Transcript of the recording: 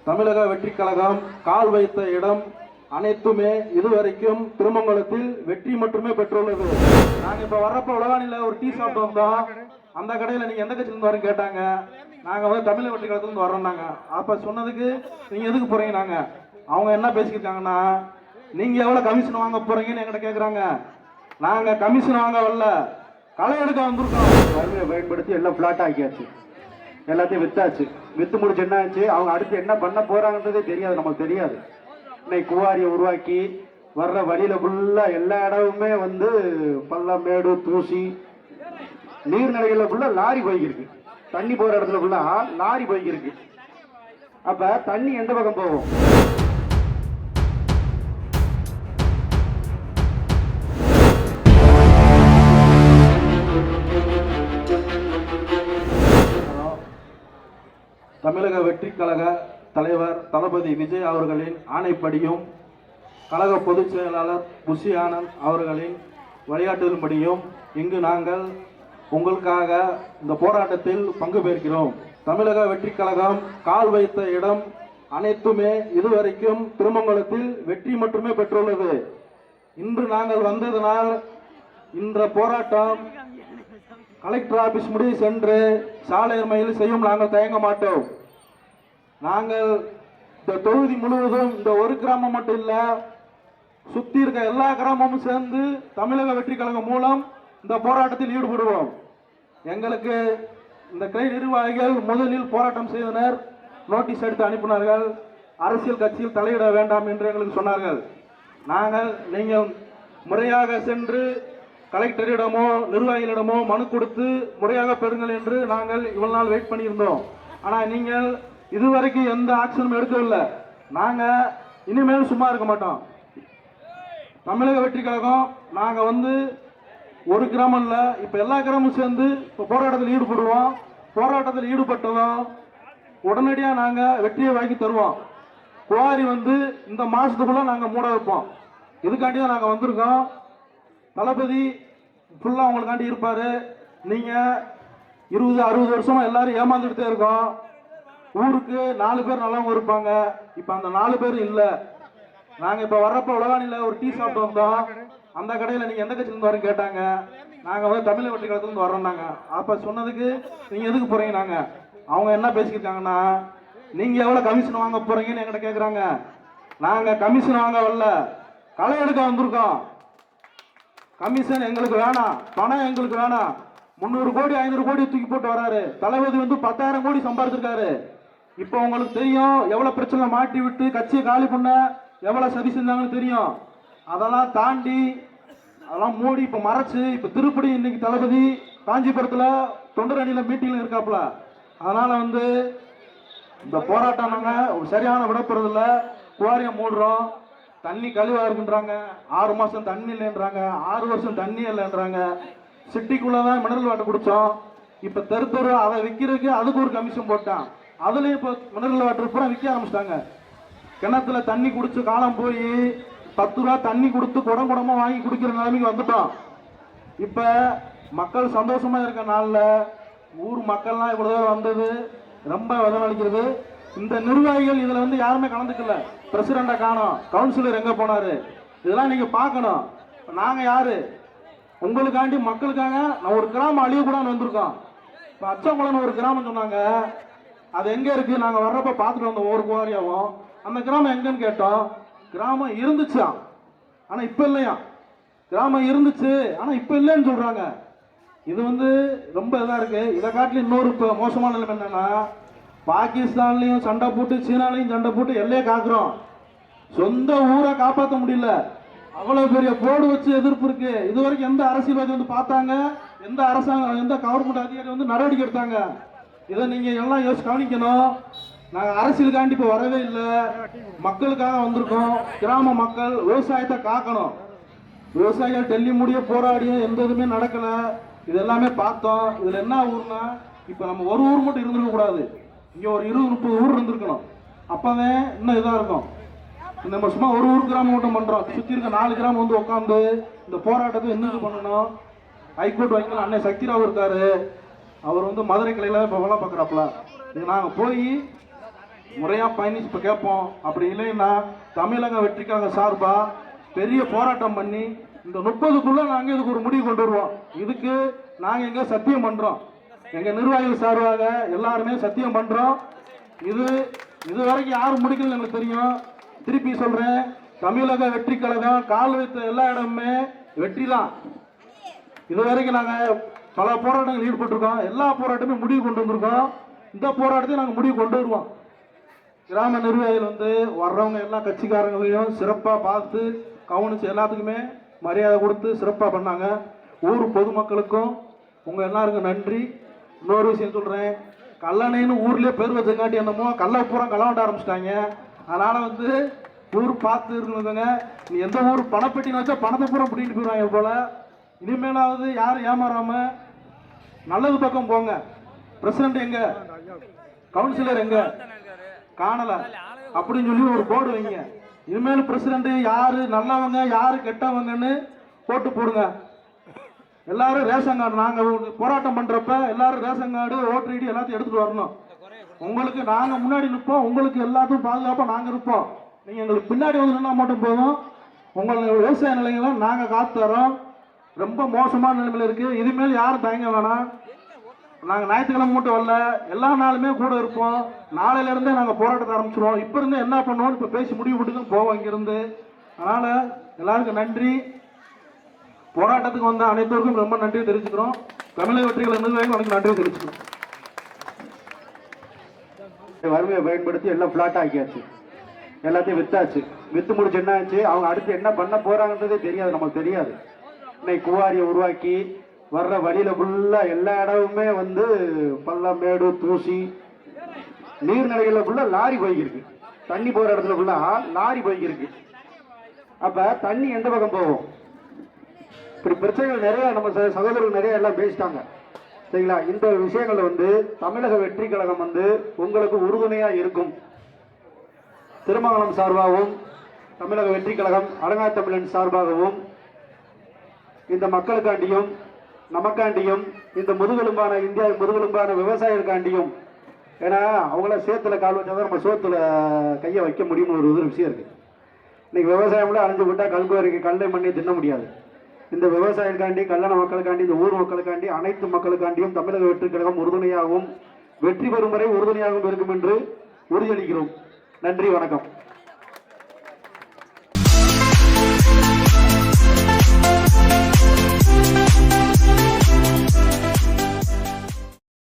தமிழக வெற்றி கழகம் கால் வைத்த இடம் அனைத்துமே இதுவரைக்கும் திருமங்கலத்தில் வெற்றி மட்டுமே பெற்றுள்ளது. நாங்க இப்ப வர்றப்ப உலகானில ஒரு டீ சாப்பிட்டு வந்தோம். அந்த கடையில நீங்க எந்த கட்சியிலிருந்து வரீங்க கேட்டாங்க. நாங்க வந்து தமிழக வெற்றி கழகத்துல வர்றோம்னாங்க. அப்ப சொன்னதுக்கு நீங்க எதுக்கு போறீங்க நாங்க அவங்க என்ன பேசிக்கிட்டாங்கன்னா, நீங்க எவ்வளவு கமிஷன் வாங்க போறீங்கன்னு என்கிட்ட கேக்குறாங்க. நாங்க கமிஷன் வாங்க வரல, களை எடுக்க வந்திருக்கோம். வறுமையை பயன்படுத்தி எல்லாம் பிளாட் ஆக்கியாச்சு, எல்லாத்தையும் வித்தாச்சு. வித்து முடிச்சு என்ன ஆச்சு, அவங்க அடுத்து என்ன பண்ண போறாங்கன்றதே தெரியாது, நமக்கு தெரியாது. இன்னைக்கு குவாரியை உருவாக்கி வர்ற வழியில ஃபுல்லா எல்லா இடமுமே வந்து பள்ளம் மேடு தூசி, நீர்நிலைகள்ல ஃபுல்லா லாரி போய்க்கிருக்கு. தண்ணி போற இடத்துல ஃபுல்லா லாரி போய்க்கிருக்கு. அப்ப தண்ணி எந்த பக்கம் போகும்? தமிழக வெற்றி கழக தலைவர் தளபதி விஜய் அவர்களின் ஆணைப்படியும் கழக பொதுச் செயலாளர் புஷி ஆனந்த் அவர்களின் வழிகாட்டுதலின்படியும் இங்கு நாங்கள் உங்களுக்காக இந்த போராட்டத்தில் பங்கு பெறுகிறோம். தமிழக வெற்றி கழகம் கால் வைத்த இடம் அனைத்துமே இதுவரைக்கும் திருமங்கலத்தில் வெற்றி மட்டுமே பெற்றுள்ளது. இன்று நாங்கள் வந்ததனால் இந்த போராட்டம் கலெக்டர் ஆபீஸ் முடிவு சென்று சாலையர்மையில் செய்யும் நாங்கள் தயங்க மாட்டோம். நாங்கள் இந்த தொகுதி முழுவதும் இந்த ஒரு கிராமம் மட்டும் இல்ல, சுத்தி இருக்க எல்லா கிராமமும் சேர்ந்து தமிழக வெற்றி கழகம் மூலம் இந்த போராட்டத்தில் ஈடுபடுவோம். எங்களுக்கு இந்த கிளை நிர்வாகிகள் முதலில் போராட்டம் செய்தனர், நோட்டீஸ் எடுத்து அனுப்பினார்கள். அரசியல் கட்சியில் தலையிட வேண்டாம் என்று எங்களுக்கு சொன்னார்கள். நாங்கள் நீங்கள் முறையாக சென்று கலெக்டரிடமோ நிர்வாகிகளிடமோ மனு கொடுத்து முறையாக பெறுங்கள் என்று நாங்கள் இவ்வளவு நாள் வெயிட் பண்ணியிருந்தோம். ஆனா நீங்கள் இதுவரைக்கும் எந்த ஆக்ஷனும் எடுக்கவில்லை. நாங்க இனிமேல் சும்மா இருக்க மாட்டோம். தமிழக வெற்றி கழகம் நாங்க வந்து ஒரு கிராமம் இல்ல, இப்ப எல்லா கிராமமும் சேர்ந்து இப்ப போராட்டத்தில் ஈடுபடுவோம். போராட்டத்தில் ஈடுபட்டதும் உடனடியா நாங்க வெற்றியை வாங்கி தருவோம். குவாரி வந்து இந்த மாசத்துக்குள்ள நாங்க மூட வைப்போம். இதுக்காண்டி தான் நாங்க வந்திருக்கோம். தளபதி ஃபுல்லா உங்களுக்காண்டி இருப்பாரு. நீங்க 20-60 வருஷமா எல்லாரும் ஏமாந்துகிட்டே இருக்கோம். ஊருக்கு 4 பேர் நல்லவங்க இருப்பாங்க, இப்ப அந்த 4 பேரும் இல்ல. நாங்க இப்ப வர்றப்ப உலகானில ஒரு டீ சாப்பிட்டு வந்தோம். அந்த கடையில நீங்க எந்த கட்சியிலிருந்து வரீங்க கேட்டாங்க. நாங்க வந்து தமிழக வெற்றி கழகத்துல இருந்து வர்றோம்னாங்க. அப்ப சொன்னதுக்கு நீங்க எதுக்கு போறீங்க நாங்க அவங்க என்ன பேசிக்கிட்டாங்கன்னா, நீங்க எவ்வளவு கமிஷன் வாங்க போறீங்கன்னு என்கிட்ட கேக்குறாங்க. நாங்க கமிஷன் வாங்க வரல, களை எடுக்க வந்திருக்கோம். கமிஷன் எங்களுக்கு வேணாம், பணம் எங்களுக்கு வேணாம். 300 கோடி 500 கோடி தூக்கி போட்டு வராரு. தளபதி வந்து 10,000 கோடி சம்பாதிச்சிருக்காரு. இப்ப உங்களுக்கு தெரியும் எவ்வளவு பிரச்சனை மாட்டி விட்டு கட்சியை காலி பண்ண எவ்வளவு சதி செஞ்சாங்கன்னு தெரியும். அதெல்லாம் தாண்டி அதெல்லாம் மூடி இப்ப மறைச்சு இப்ப திருப்படி இன்னைக்கு தளபதி காஞ்சிபுரத்துல தொண்டர் அணியில மீட்டிங்ல இருக்காப்புல. அதனால வந்து இந்த போராட்டம் நாங்க ஒரு சரியான விடப்படுறது இல்ல. குவாரியை மூடுறோம், தண்ணி கழிவா இருக்குன்றாங்க. 6 மாசம் தண்ணி இல்லைன்றாங்க, 6 வருஷம் தண்ணி இல்லைன்றாங்க. சிட்டிக்குள்ளதான் மினரல் வாட்டர் குடிச்சோம். இப்ப தெரு அதை விற்கிறதுக்கு அதுக்கு ஒரு கமிஷன் போட்டான். அதுலயும் இப்ப மினரல் வாட்டர் பூரா விற்க ஆரம்பிச்சிட்டாங்க. கிணத்துல தண்ணி குடிச்சு காலம் போய் 10 ரூபா தண்ணி கொடுத்து குடம் குடமா வாங்கி குடிக்கிற நிலைமைக்கு வந்துட்டோம். இப்ப மக்கள் சந்தோஷமா இருக்க நாள்ல ஊர் மக்கள்லாம் இவ்வளவு தூரம் வந்தது ரொம்ப வதனளிக்கிறது. இந்த நிர்வாகிகள் இதுல வந்து யாருமே கலந்துக்கல. பிரசிடண்ட காணோம், கவுன்சிலர் எங்க போனாரு, இதெல்லாம் நீங்க பாக்கணும். நாங்க யாரு உங்களுக்காண்டி மக்களுக்காக நான் ஒரு கிராமம் அழியக்கூடாதுன்னு வந்திருக்கோம். இப்ப அச்சங்குளம் ஒரு கிராமம் சொன்னாங்க, அது எங்க இருக்கு, நாங்க வர்றப்ப பாத்துட்டு வந்தோம் ஒவ்வொரு குவாரியாவும். அந்த கிராமம் எங்கன்னு கேட்டோம், கிராமம் இருந்துச்சா ஆனா இப்ப இல்லையா. கிராமம் இருந்துச்சு ஆனா இப்ப இல்லைன்னு சொல்றாங்க. இது வந்து ரொம்ப இதா இருக்கு. இதை காட்டில இன்னொரு மோசமான நிலைமை என்னன்னா, பாகிஸ்தான்லயும் சண்டை போட்டு சீனாலையும் சண்டை போட்டு எல்லையே காக்குறோம், சொந்த ஊரை காப்பாற்ற முடியல. அவ்வளவு பெரிய போர்டு வச்சு எதிர்ப்பு இருக்கு. இதுவரைக்கும் எந்த அரசியல்வாதி வந்து பார்த்தாங்க, எந்த அரசாங்கம் எந்த கவர்மெண்ட் அதிகாரி வந்து நடவடிக்கை எடுத்தாங்க? இதை நீங்க எல்லாம் யோசிச்சு கவனிக்கணும். நாங்க அரசியலுக்காண்டி இப்ப வரவே இல்லை, மக்களுக்காக வந்திருக்கோம். கிராம மக்கள் விவசாயத்தை காக்கணும். விவசாயிகள் டெல்லி முடிய போராடியும் எந்த இதுவுமே நடக்கல. இது எல்லாமே பார்த்தோம். இதுல என்ன ஊர்னா, இப்ப நம்ம ஒரு ஊர் மட்டும் இருந்திருக்க கூடாது, இங்க ஒரு 20-30 ஊர் இருந்திருக்கணும். அப்பதான் இன்னும் இதா இருக்கும். நம்ம சும்மா ஒரு ஊர் கிராமம் மட்டும் பண்றோம். சுத்தி இருக்க 4 கிராமம் வந்து உட்காந்து இந்த போராட்டத்தை என்ன பண்ணணும். ஹைகோர்ட் வக்கீல் அண்ணன் சக்திராவ் இருக்காரு, அவர் வந்து மதுரை கிளையில இப்ப வேலை பார்க்குறாப்புல. நாங்க போய் முறையாக பயணிச்சு இப்போ கேட்போம். அப்படி இல்லைன்னா தமிழக வெற்றிக்காக சார்பாக பெரிய போராட்டம் பண்ணி இந்த 30க்குள்ளே நாங்கள் இதுக்கு ஒரு முடிவு கொண்டு வருவோம். இதுக்கு நாங்கள் எங்கே சத்தியம் பண்ணுறோம், எங்கள் நிர்வாகிகள் சார்பாக எல்லாருமே சத்தியம் பண்ணுறோம். இது வரைக்கும் யாரும் முடிக்கல எங்களுக்கு தெரியும். திருப்பி சொல்கிறேன், தமிழக வெற்றி கழகம் கால் வைத்த எல்லா இடமுமே வெற்றி தான். இது வரைக்கும் நாங்கள் பல போராட்டங்கள் ஈடுபட்டிருக்கோம். எல்லா போராட்டமே முடிவு கொண்டு வந்திருக்கோம். இந்த போராட்டத்தையும் நாங்கள் முடிவு கொண்டு வருவோம். கிராம நிர்வாகிகள் வர்றவங்க எல்லா கட்சிக்காரங்களையும் சிறப்பாக பார்த்து கவனித்து எல்லாத்துக்குமே மரியாதை கொடுத்து சிறப்பாக பண்ணாங்க. ஊர் பொதுமக்களுக்கும் உங்கள் எல்லாருக்கும் நன்றி. இன்னொரு விஷயம் சொல்கிறேன், கல்லணைன்னு ஊர்லேயே பேர் வச்சங்காட்டி என்னமோ கல்லை பூரா களவாண்ட ஆரம்பிச்சிட்டாங்க. அதனால் ஊர் பார்த்து இருக்கணுங்க. நீ எந்த ஊர் பணப்பெட்டின்னு வச்சா பணத்தை பூரா பிடிக்கிட்டு போயிடுவாங்க போல். இனிமேலாவது யாரும் ஏமாறாமல் நல்லது பக்கம் போங்க. பிரசிடண்ட் எங்க, கவுன்சிலர் எங்க காணலை அப்படின்னு சொல்லி ஒரு போர்டு வைங்க. இனிமேல் பிரசிடண்ட் யாரு நல்லவங்க யாரு கெட்டவங்கன்னு போட்டு போடுங்க. எல்லாரும் ரேஷன் கார்டு, நாங்கள் போராட்டம் பண்ணுறப்ப எல்லாரும் ரேஷன் கார்டு ஓட்டர் ஐடி எல்லாத்தையும் எடுத்துகிட்டு வரணும். உங்களுக்கு நாங்கள் முன்னாடி நிற்போம், உங்களுக்கு எல்லாத்துக்கும் பாதுகாப்பாக நாங்கள் இருப்போம். நீங்கள் எங்களுக்கு பின்னாடி வந்து நின்னா மட்டும் போதும். உங்கள் விவசாய நிலைகளை நாங்கள் காத்து தரோம். ரொம்ப மோசமான நிலைமையில் இருக்குது. இனிமேல் யாரும் தயங்க வேணாம். நாங்கள் ஞாயிற்றுக்கிழமை மட்டும் வரல, எல்லா நாளுமே கூட இருப்போம். நாளையிலேருந்தே நாங்கள் போராட்டத்தை ஆரம்பிச்சிடுவோம். இப்போ இருந்து என்ன பண்ணுவோம்னு இப்போ பேசி முடிவு பண்ணிட்டு தான் போவோம் இங்கேருந்து. அதனால் எல்லாருக்கும் நன்றி. போராட்டத்துக்கு வந்த அனைவருக்கும் ரொம்ப நன்றி தெரிவிச்சுக்கிறோம். தமிழக வெற்றிகள் நிர்வாகிகள் எனக்கு நன்றி தெரிவிச்சுக்கிறோம். வறுமையை பயன்படுத்தி எல்லாம் ஃப்ளாட் ஆக்கியாச்சு, எல்லாத்தையும் வித்தாச்சு. வித்து முடிச்சு என்ன ஆச்சு, அவங்க அடுத்து என்ன பண்ண போறாங்கன்றதே தெரியாது, நமக்கு தெரியாது. இன்னைக்கு குவாரியை உருவாக்கி வர்ற வழியில ஃபுல்லா எல்லா இடமுமே பள்ளம் மேடு தூசி, நீர்நிலைகள்ல ஃபுல்லா லாரி போய்கிருக்கு. தண்ணி போற இடத்துல ஃபுல்லா லாரி போய்கிருக்கு. அப்ப தண்ணி எந்த பக்கம் போகும்? இப்படி பிரச்சனைகள் நிறைய நம்ம சகோதரர்கள் நிறைய எல்லாம் பேசிட்டாங்க, சரிங்களா? இந்த விஷயங்கள்ல தமிழக வெற்றி கழகம் உங்களுக்கு உறுதுணையா இருக்கும். திருமங்கலம் சார்பாகவும் தமிழக வெற்றி கழகம் அலங்கா தமிழன் சார்பாகவும் இந்த மக்களுக்காண்டியும் நமக்காண்டியும் இந்த முதுகெலும்பான இந்தியா முதுகெலும்பான விவசாயிகளுக்காண்டியும், ஏன்னா அவங்கள சேத்துல கால் வச்சாதான் நம்ம சோத்துல கையை வைக்க முடியும்னு ஒரு விஷயம் இருக்கு. இன்னைக்கு விவசாயம்ல அழிஞ்சு விட்டா கல்குவாரிக்கு கல்லை மண்ணை தின்ன முடியாது. இந்த விவசாயிகளுக்காண்டி, கல்லணை மக்களுக்காண்டி, இந்த ஊர் மக்களுக்காண்டி, அனைத்து மக்களுக்காண்டியும் தமிழக வெற்றி கழகம் உறுதுணையாகவும் வெற்றி பெறும் வரை உறுதுணையாகவும் இருக்கும் என்று உறுதியளிக்கிறோம். நன்றி, வணக்கம்.